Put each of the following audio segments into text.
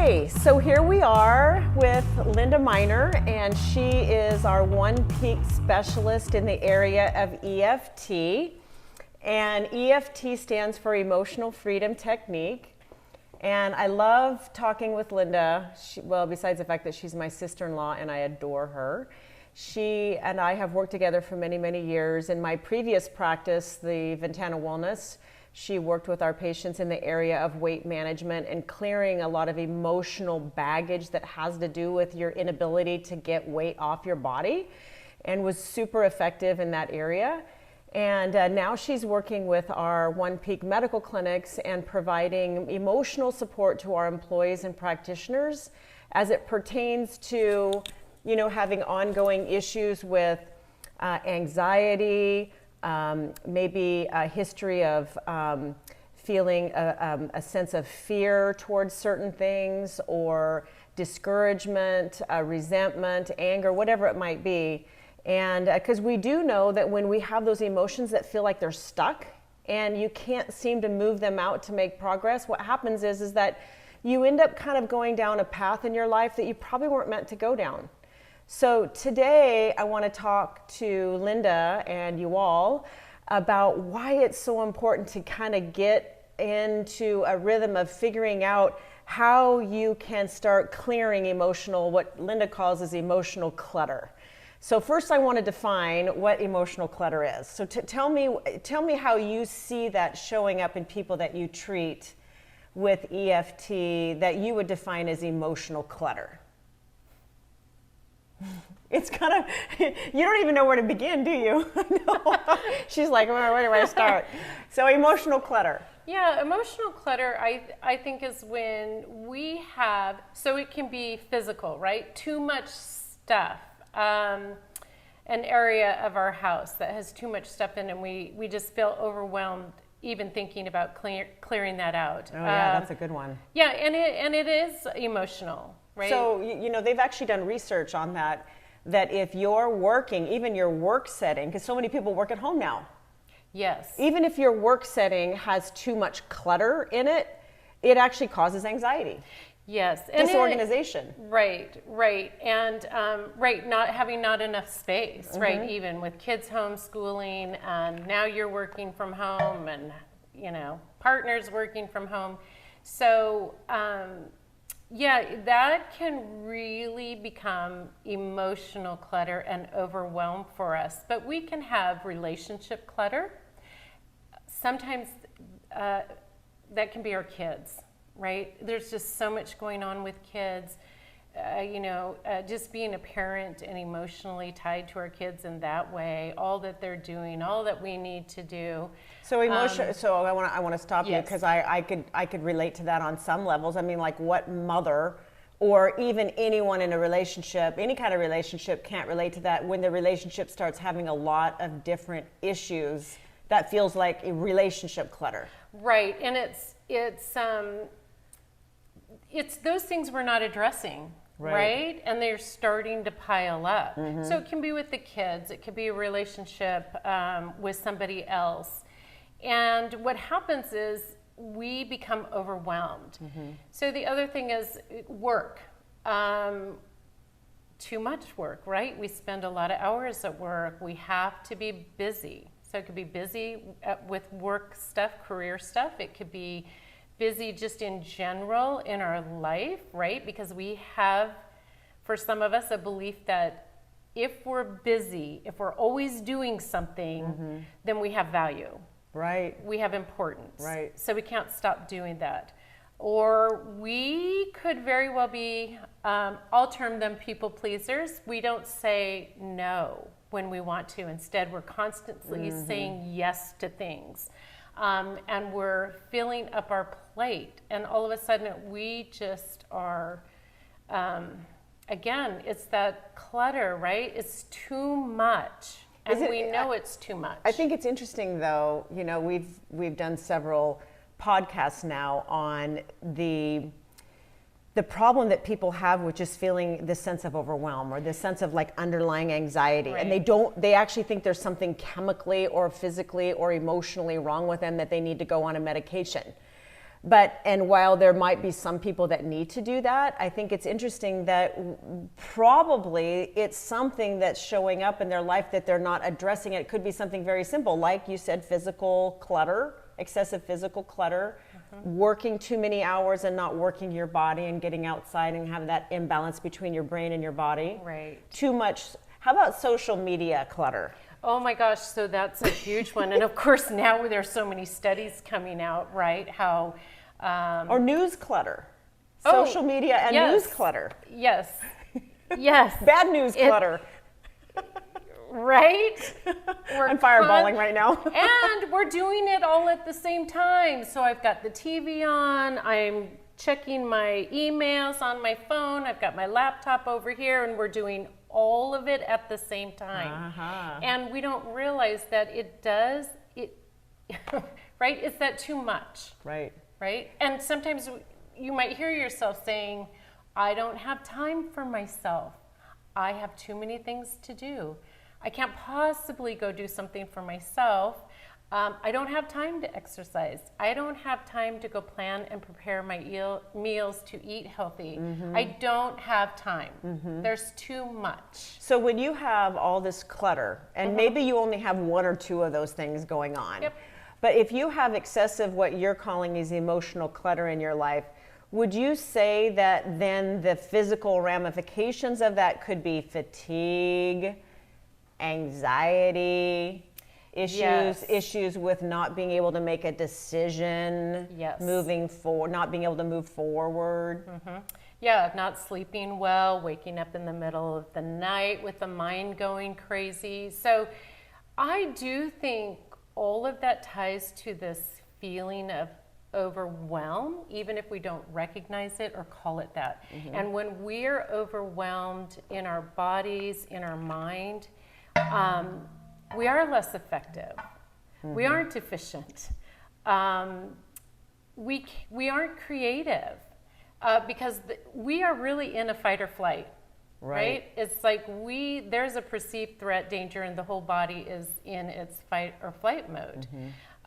Okay, so here we are with Linda Miner, and she is our One Peak specialist in the area of EFT. And EFT stands for Emotional Freedom Technique. And I love talking with Linda. Besides the fact that she's my sister-in-law and I adore her. She and I have worked together for many, many years. In my previous practice, the Ventana Wellness, she worked with our patients in the area of weight management and clearing a lot of emotional baggage that has to do with your inability to get weight off your body, and was super effective in that area. And now she's working with our One Peak medical clinics and providing emotional support to our employees and practitioners as it pertains to, having ongoing issues with anxiety, maybe a history of feeling a sense of fear towards certain things, or discouragement, resentment, anger, whatever it might be. And because we do know that when we have those emotions that feel like they're stuck and you can't seem to move them out to make progress, what happens is that you end up kind of going down a path in your life that you probably weren't meant to go down. So today I want to talk to Linda and you all about why it's so important to kind of get into a rhythm of figuring out how you can start clearing what Linda calls as emotional clutter. So first I want to define what emotional clutter is. So tell me how you see that showing up in people that you treat with EFT that you would define as emotional clutter. It's kind of, you don't even know where to begin, do you? No. She's like, where do I start? So emotional clutter. Yeah, emotional clutter, I think is when we have, so it can be physical, right? Too much stuff. An area of our house that has too much stuff in it, and we just feel overwhelmed even thinking about clearing that out. Oh yeah, that's a good one. Yeah, and it is emotional, right? So, they've actually done research on that if you're working, even your work setting, because so many people work at home now. Yes. Even if your work setting has too much clutter in it, it actually causes anxiety. Yes. Disorganization. Right. And not having enough space, mm-hmm. right? Even with kids homeschooling, and now you're working from home, and, partners working from home. So, that can really become emotional clutter and overwhelm for us. But we can have relationship clutter. Sometimes that can be our kids. Right? There's just so much going on with kids, just being a parent and emotionally tied to our kids in that way, all that they're doing, all that we need to do. So so I want to stop you, yes. because I could relate to that on some levels. I mean, like, what mother or even anyone in a relationship, any kind of relationship, can't relate to that when the relationship starts having a lot of different issues? That feels like a relationship clutter. Right, and it's those things we're not addressing, right? And they're starting to pile up. Mm-hmm. So it can be with the kids, it could be a relationship with somebody else. And what happens is we become overwhelmed. Mm-hmm. So the other thing is work. Too much work, right? We spend a lot of hours at work. We have to be busy. So it could be busy with work stuff, career stuff. It could be busy just in general in our life, right? Because we have, for some of us, a belief that if we're busy, if we're always doing something, mm-hmm. then we have value. Right. We have importance. Right. So we can't stop doing that. Or we could very well be, I'll term them people pleasers. We don't say no when we want to. Instead, we're constantly mm-hmm. saying yes to things. And we're filling up our plate, and all of a sudden we just are, again, it's that clutter, right? It's too much, and we know it's too much. I think it's interesting, though. We've done several podcasts now on the problem that people have with just feeling this sense of overwhelm, or this sense of like underlying anxiety. Right. And they actually think there's something chemically or physically or emotionally wrong with them that they need to go on a medication. And while there might be some people that need to do that, I think it's interesting that probably it's something that's showing up in their life that they're not addressing. It could be something very simple, like you said, physical clutter, excessive physical clutter, working too many hours and not working your body and getting outside and having that imbalance between your brain and your body. Right. Too much. How about social media clutter? Oh my gosh, so that's a huge one. And of course, now there's so many studies coming out, right? How or news clutter. Social media and news clutter. Yes. Yes. Bad news clutter. Right? I'm fireballing right now. And we're doing it all at the same time. So I've got the TV on, I'm checking my emails on my phone, I've got my laptop over here, and we're doing all of it at the same time. And we don't realize that it does, right? Is that too much? Right. Right? And sometimes you might hear yourself saying, I don't have time for myself. I have too many things to do. I can't possibly go do something for myself. I don't have time to exercise. I don't have time to go plan and prepare my meals to eat healthy. I don't have time. There's too much. So when you have all this clutter, and maybe you only have one or two of those things going on, but if you have excessive, what you're calling is emotional clutter in your life, would you say that then the physical ramifications of that could be fatigue, anxiety, issues with not being able to make a decision, moving forward, not being able to move forward? Yeah, not sleeping well, waking up in the middle of the night with the mind going crazy. So I do think all of that ties to this feeling of overwhelm, even if we don't recognize it or call it that. And when we're overwhelmed in our bodies, in our mind, we are less effective. We aren't efficient. We aren't creative because we are really in a fight or flight. Right? It's like there's a perceived threat, danger, and the whole body is in its fight or flight mode.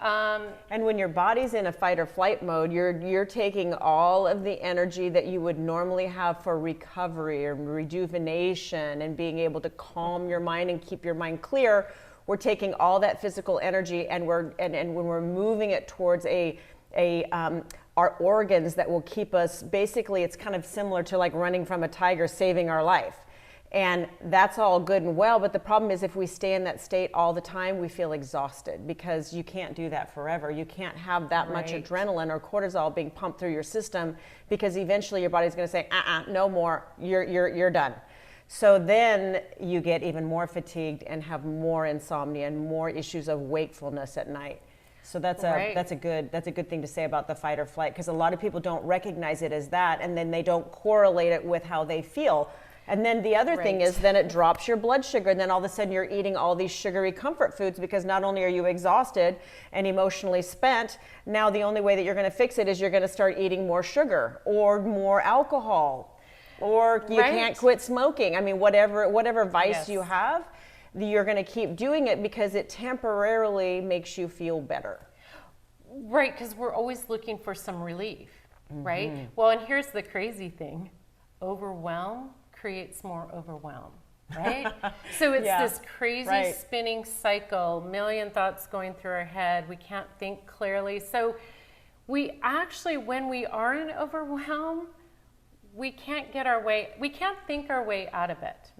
And when your body's in a fight or flight mode, you're taking all of the energy that you would normally have for recovery or rejuvenation and being able to calm your mind and keep your mind clear. We're taking all that physical energy and when we're moving it towards our organs that will keep us, basically it's kind of similar to like running from a tiger, saving our life. And that's all good and well, but the problem is if we stay in that state all the time, we feel exhausted because you can't do that forever. You can't have that much adrenaline or cortisol being pumped through your system because eventually your body's going to say, no more, you're done. So then you get even more fatigued and have more insomnia and more issues of wakefulness at night. So that's a good thing to say about the fight or flight, because a lot of people don't recognize it as that, and then they don't correlate it with how they feel. And then the other thing is then it drops your blood sugar, and then all of a sudden you're eating all these sugary comfort foods because not only are you exhausted and emotionally spent, now the only way that you're going to fix it is you're going to start eating more sugar or more alcohol, or you can't quit smoking. I mean, whatever vice you have, you're going to keep doing it because it temporarily makes you feel better. Right, because we're always looking for some relief, right? Well, and here's the crazy thing. Overwhelm creates more overwhelm, right? So it's this crazy spinning cycle, million thoughts going through our head. We can't think clearly. So we actually, when we are in overwhelm, we can't think our way out of it.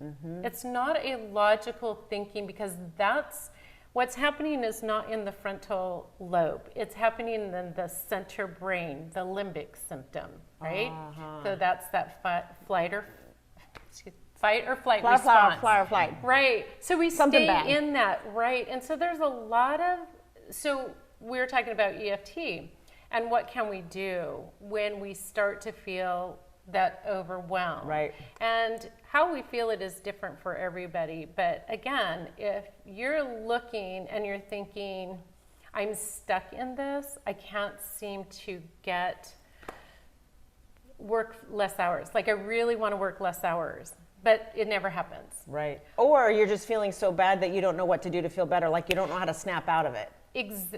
It's not a logical thinking, because that's what's happening is not in the frontal lobe. It's happening in the center brain, the limbic symptom, right? So that's that fight or flight response. Flight or flight. Right. So we stay in that, right? And so there's a lot of, so we're talking about EFT, and what can we do when we start to feel that overwhelm? Right. And how we feel it is different for everybody. But again, if you're looking and you're thinking, I'm stuck in this, I can't seem to work less hours. Like I really want to work less hours, but it never happens. Right. Or you're just feeling so bad that you don't know what to do to feel better. Like you don't know how to snap out of it.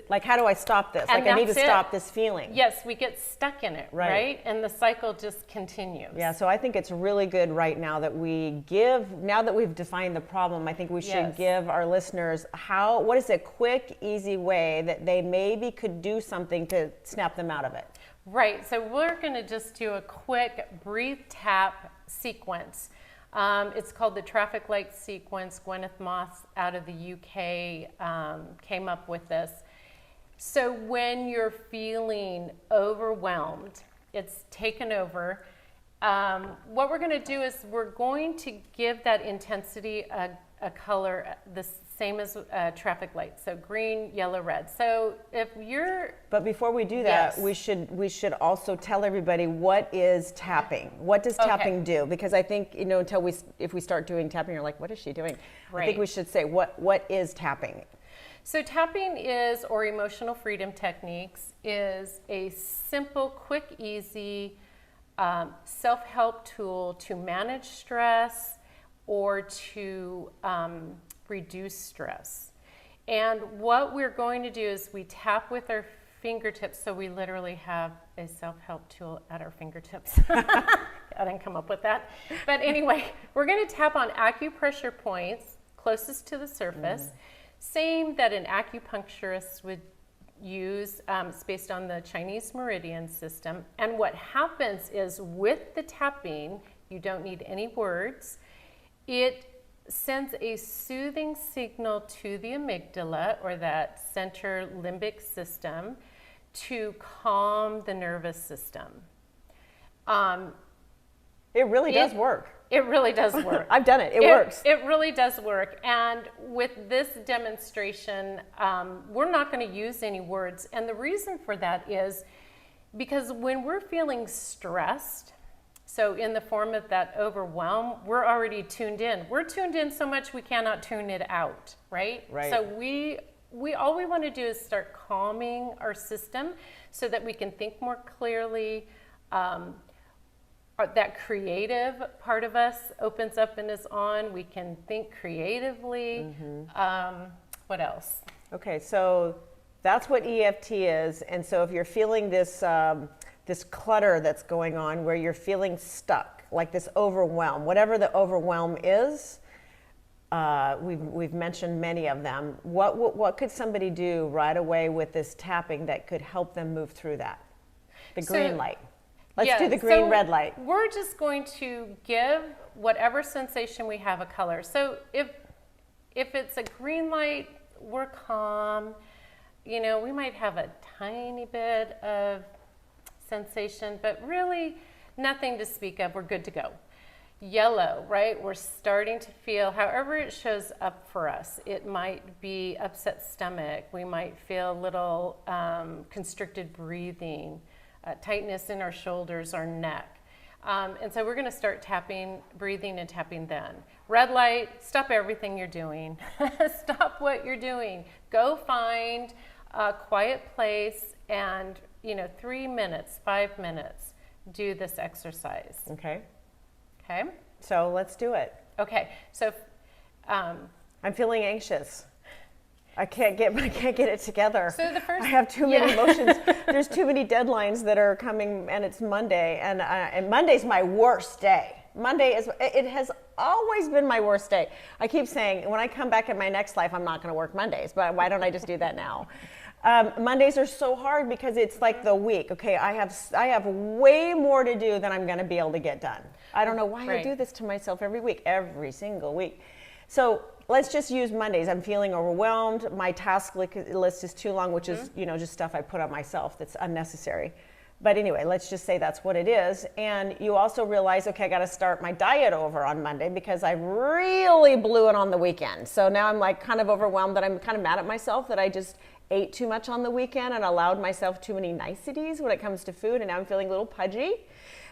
Like, how do I stop this? And like, I need to that's stop it. this feeling. Yes, we get stuck in it, right? And the cycle just continues. Yeah, so I think it's really good right now that now that we've defined the problem, I think we should give our listeners what is a quick, easy way that they maybe could do something to snap them out of it. Right, so we're gonna just do a quick breathe tap sequence. It's called the traffic light sequence. Gwyneth Moss out of the UK came up with this. So when you're feeling overwhelmed, it's taken over, what we're going to do is we're going to give that intensity a color the same as traffic lights, so green, yellow, red. So if you're... But before we do that, we should also tell everybody what is tapping. What does tapping do? Because I think, if we start doing tapping, you're like, what is she doing? Right. I think we should say, what is tapping? So tapping or emotional freedom techniques, is a simple, quick, easy self-help tool to manage stress or to reduce stress. And what we're going to do is we tap with our fingertips, so we literally have a self-help tool at our fingertips. I didn't come up with that. But anyway, we're going to tap on acupressure points closest to the surface. Same that an acupuncturist would use. It's based on the Chinese meridian system. And what happens is with the tapping, you don't need any words. It sends a soothing signal to the amygdala, or that center limbic system, to calm the nervous system. It really does work. It really does work. I've done it. It works. It really does work. And with this demonstration, we're not going to use any words. And the reason for that is because when we're feeling stressed, so in the form of that overwhelm, we're already tuned in. We're tuned in so much we cannot tune it out, right? Right. So all we want to do is start calming our system so that we can think more clearly. That creative part of us opens up and is on. We can think creatively. What else? Okay, so that's what EFT is. And so if you're feeling this this clutter that's going on, where you're feeling stuck, like this overwhelm, whatever the overwhelm is, we've mentioned many of them. What could somebody do right away with this tapping that could help them move through that? The green light. Let's do the green, red light. We're just going to give whatever sensation we have a color. So if it's a green light, we're calm. We might have a tiny bit of sensation, but really nothing to speak of. We're good to go. Yellow, right? We're starting to feel, however it shows up for us. It might be upset stomach. We might feel a little constricted breathing. Tightness in our shoulders, our neck. And so we're going to start breathing and tapping then. Red light, stop everything you're doing. Stop what you're doing. Go find a quiet place and, 3 minutes, 5 minutes, do this exercise. Okay. Okay? So let's do it. Okay. So I'm feeling anxious. I can't get it together. So I have too many emotions. There's too many deadlines that are coming, and it's Monday, and Monday's my worst day. It has always been my worst day. I keep saying when I come back in my next life, I'm not going to work Mondays, but why don't I just do that now? Mondays are so hard because it's like the week. Okay, I have way more to do than I'm going to be able to get done. I don't know why I do this to myself every single week. So let's just use Mondays. I'm feeling overwhelmed. My task list is too long, which is, just stuff I put on myself that's unnecessary. But anyway, let's just say that's what it is. And you also realize, okay, I got to start my diet over on Monday because I really blew it on the weekend. So now I'm like kind of overwhelmed that I'm kind of mad at myself that I just ate too much on the weekend and allowed myself too many niceties when it comes to food. And now I'm feeling a little pudgy.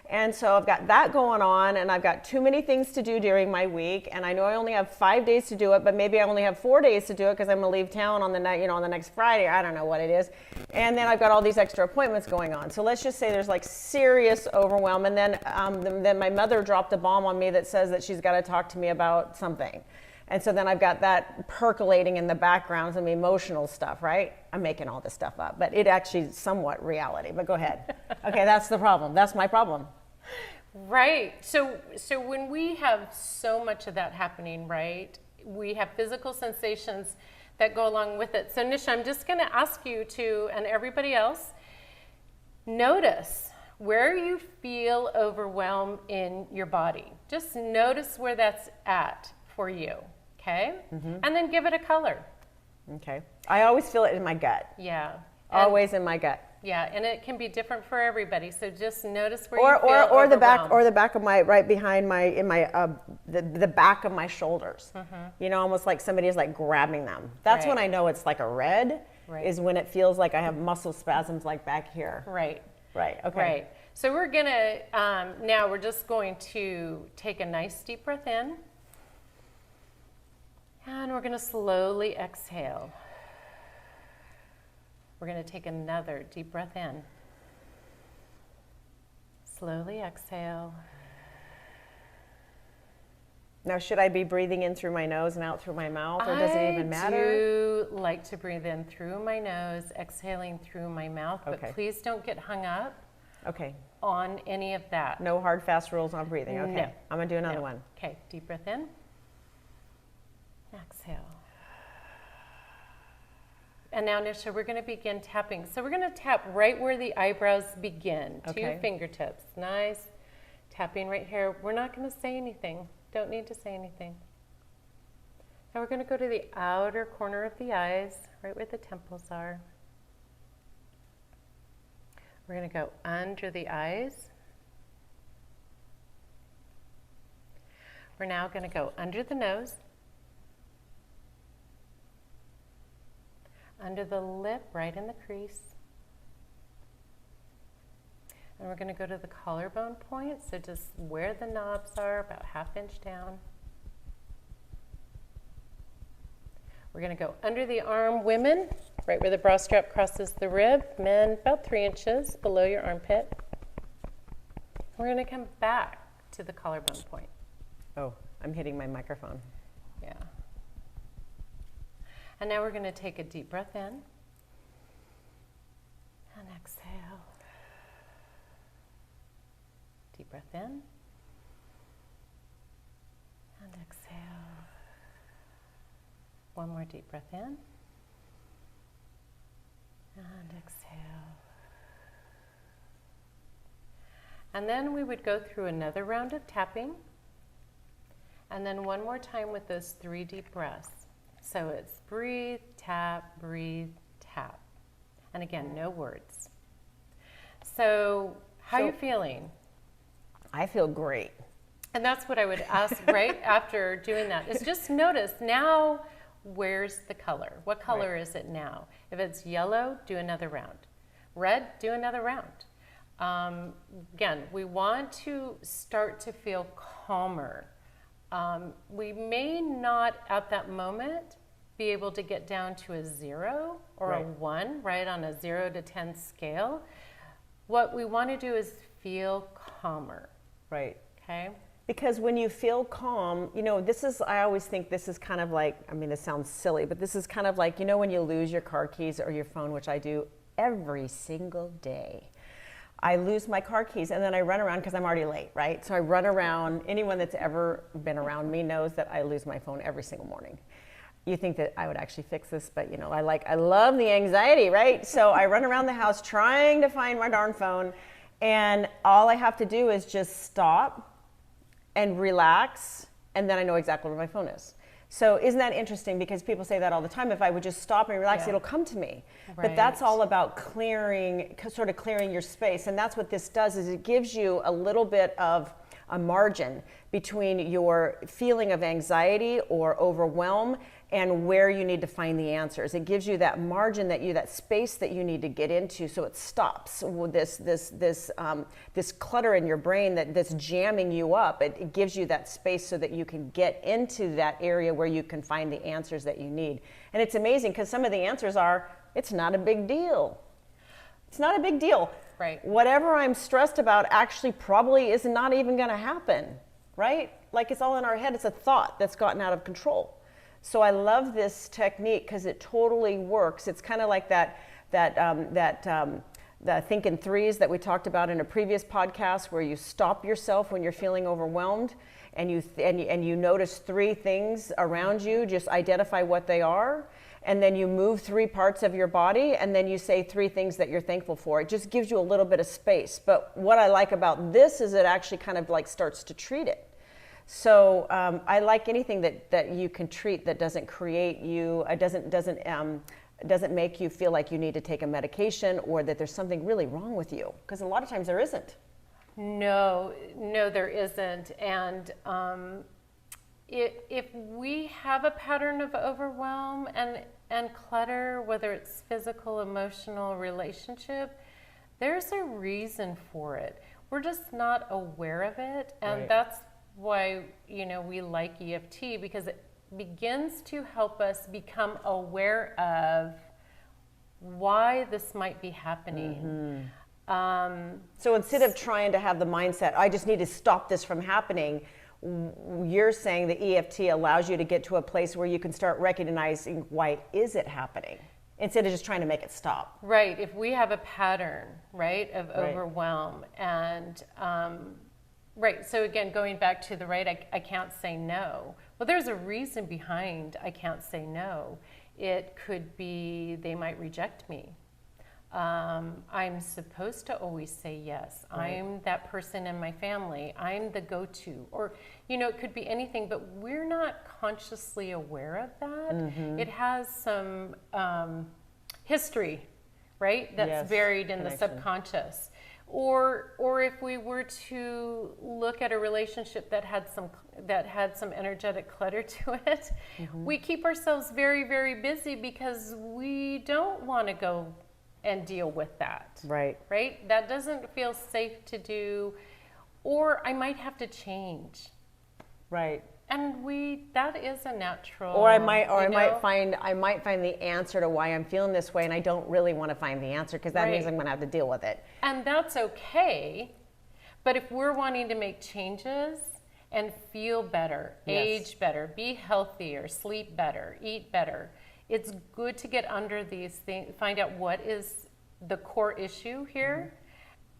And so I've got that going on, and I've got too many things to do during my week, and I know I only have 5 days to do it, but maybe I only have 4 days to do it because I'm going to leave town on the on the next Friday. I don't know what it is. And then I've got all these extra appointments going on. So let's just say there's like serious overwhelm, and then my mother dropped a bomb on me that says that she's got to talk to me about something. And so then I've got that percolating in the background, some emotional stuff, right? I'm making all this stuff up, but it actually is somewhat reality. But go ahead. Okay, that's the problem. That's my problem. Right. So when we have so much of that happening, right, we have physical sensations that go along with it. So Nisha, I'm just going to ask you to, and everybody else, notice where you feel overwhelmed in your body. Just notice where that's at for you, okay? And then give it a color. Okay. I always feel it in my gut. Yeah. Always in my gut. Yeah, and it can be different for everybody. So just notice where Or you feel or the back overwhelmed. the back of my right behind my the back of my shoulders. You know, almost like somebody is like grabbing them. That's when Right. I know it's like a red. Right. Is when it feels like I have muscle spasms like back here. Right. Right. Okay. Right. So we're gonna now we're just going to take a nice deep breath in, and we're gonna slowly exhale. We're going to take another deep breath in. Slowly exhale. Now, should I be breathing in through my nose and out through my mouth, or does it even matter? I do like to breathe in through my nose, exhaling through my mouth, but Okay. please don't get hung up Okay. on any of that. No hard, fast rules on breathing. Okay. No. I'm going to do another No. one. Okay, deep breath in. Exhale. And now, Nisha, we're going to begin tapping. So we're going to tap right where the eyebrows begin. Okay. 2 fingertips. Nice. Tapping right here. We're not going to say anything. Don't need to say anything. Now we're going to go to the outer corner of the eyes, right where the temples are. We're going to go under the eyes. We're now going to go under the nose. Under the lip, right in the crease. And we're going to go to the collarbone point, so just where the knobs are, about 1/2 inch down. We're going to go under the arm, women, right where the bra strap crosses the rib. Men, about 3 inches below your armpit. We're going to come back to the collarbone point. Oh, I'm hitting my microphone. Yeah. And now we're going to take a deep breath in and exhale. Deep breath in and exhale. One more deep breath in and exhale. And then we would go through another round of tapping, and then one more time with those 3 deep breaths. So it's breathe, tap, tap. And again, no words. So how are you feeling? I feel great. And that's what I would ask right after doing that, is just notice now, where's the color? What color is it now? If it's yellow, do another round. Red, do another round. Again, we want to start to feel calmer. We may not at that moment be able to get down to a 0 or a 1, right, on a 0 to 10 scale. What we want to do is feel calmer. Right. Okay? Because when you feel calm, you know, I always think this is kind of like, I mean, this sounds silly, but this is kind of like, you know, when you lose your car keys or your phone, which I do every single day. I lose my car keys and then I run around because I'm already late, right? So I run around. Anyone that's ever been around me knows that I lose my phone every single morning. You think that I would actually fix this, but you know, I love the anxiety, right? So I run around the house trying to find my darn phone, and all I have to do is just stop and relax, and then I know exactly where my phone is. So isn't that interesting? Because people say that all the time. If I would just stop and relax, it'll come to me. Right. But that's all about clearing your space. And that's what this does, is it gives you a little bit of a margin between your feeling of anxiety or overwhelm and where you need to find the answers. It gives you that margin, that space that you need to get into, so it stops this clutter in your brain that's jamming you up. It gives you that space so that you can get into that area where you can find the answers that you need. And it's amazing because some of the answers are, it's not a big deal. It's not a big deal. Right. Whatever I'm stressed about actually probably is not even going to happen, right? Like, it's all in our head. It's a thought that's gotten out of control. So I love this technique because it totally works. It's kind of like the think in threes that we talked about in a previous podcast, where you stop yourself when you're feeling overwhelmed, and you notice three things around you. Just identify what they are, and then you move three parts of your body, and then you say three things that you're thankful for. It just gives you a little bit of space. But what I like about this is it actually kind of like starts to treat it. So I like anything that you can treat that doesn't create you, doesn't make you feel like you need to take a medication or that there's something really wrong with you, because a lot of times there isn't. No, there isn't. And if we have a pattern of overwhelm and clutter, whether it's physical, emotional, relationship, there's a reason for it. We're just not aware of it, and that's why we like EFT, because it begins to help us become aware of why this might be happening. So instead of trying to have the mindset, I just need to stop this from happening, you're saying the EFT allows you to get to a place where you can start recognizing why is it happening, instead of just trying to make it stop. Right. If we have a pattern, of overwhelm and so again, going back to I can't say no. Well, there's a reason behind I can't say no. It could be they might reject me. I'm supposed to always say yes. I'm that person in my family. I'm the go-to. Or, it could be anything, but we're not consciously aware of that. It has some history, that's buried in the subconscious. Or if we were to look at a relationship that had some energetic clutter to it, we keep ourselves very, very busy because we don't want to go and deal with that. Right? That doesn't feel safe to do, or I might have to change. And that is a natural. Or I might find the answer to why I'm feeling this way, and I don't really want to find the answer, because that means I'm going to have to deal with it. And that's okay. But if we're wanting to make changes and feel better, age better, be healthier, sleep better, eat better, it's good to get under these things, find out what is the core issue here,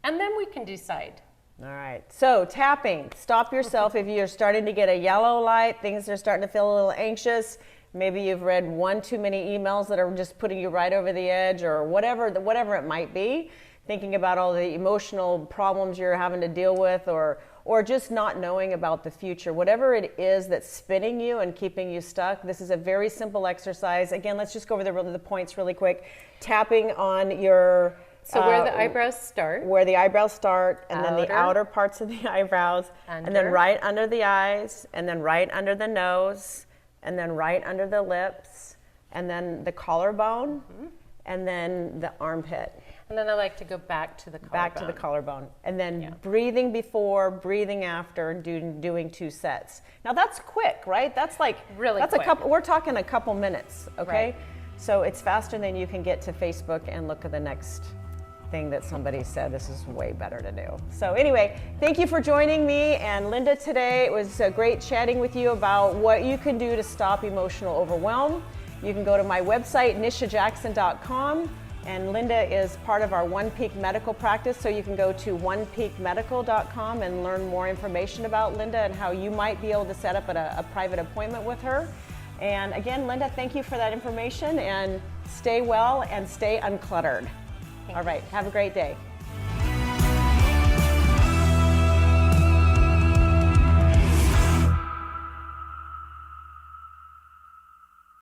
and then we can decide. All right. So tapping, stop yourself if you're starting to get a yellow light, things are starting to feel a little anxious. Maybe you've read one too many emails that are just putting you right over the edge, or whatever it might be. Thinking about all the emotional problems you're having to deal with, or just not knowing about the future. Whatever it is that's spinning you and keeping you stuck, this is a very simple exercise. Again, let's just go over the points really quick. Tapping on your... So where the eyebrows start. Where the eyebrows start, and then the outer parts of the eyebrows, and then right under the eyes, and then right under the nose, and then right under the lips, and then the collarbone, and then the armpit. And then I like to go back to the collarbone. Back to the collarbone. And then breathing before, breathing after, doing 2 sets. Now that's quick, right? That's like really quick. We're talking a couple minutes, okay? So it's faster than you can get to Facebook and look at the next thing that somebody said. This is way better to do. So anyway, thank you for joining me and Linda today. It was great chatting with you about what you can do to stop emotional overwhelm. You can go to my website, nishajackson.com, and Linda is part of our One Peak Medical practice, so you can go to onepeakmedical.com and learn more information about Linda and how you might be able to set up a private appointment with her. And again, Linda, thank you for that information, and stay well and stay uncluttered. All right, have a great day.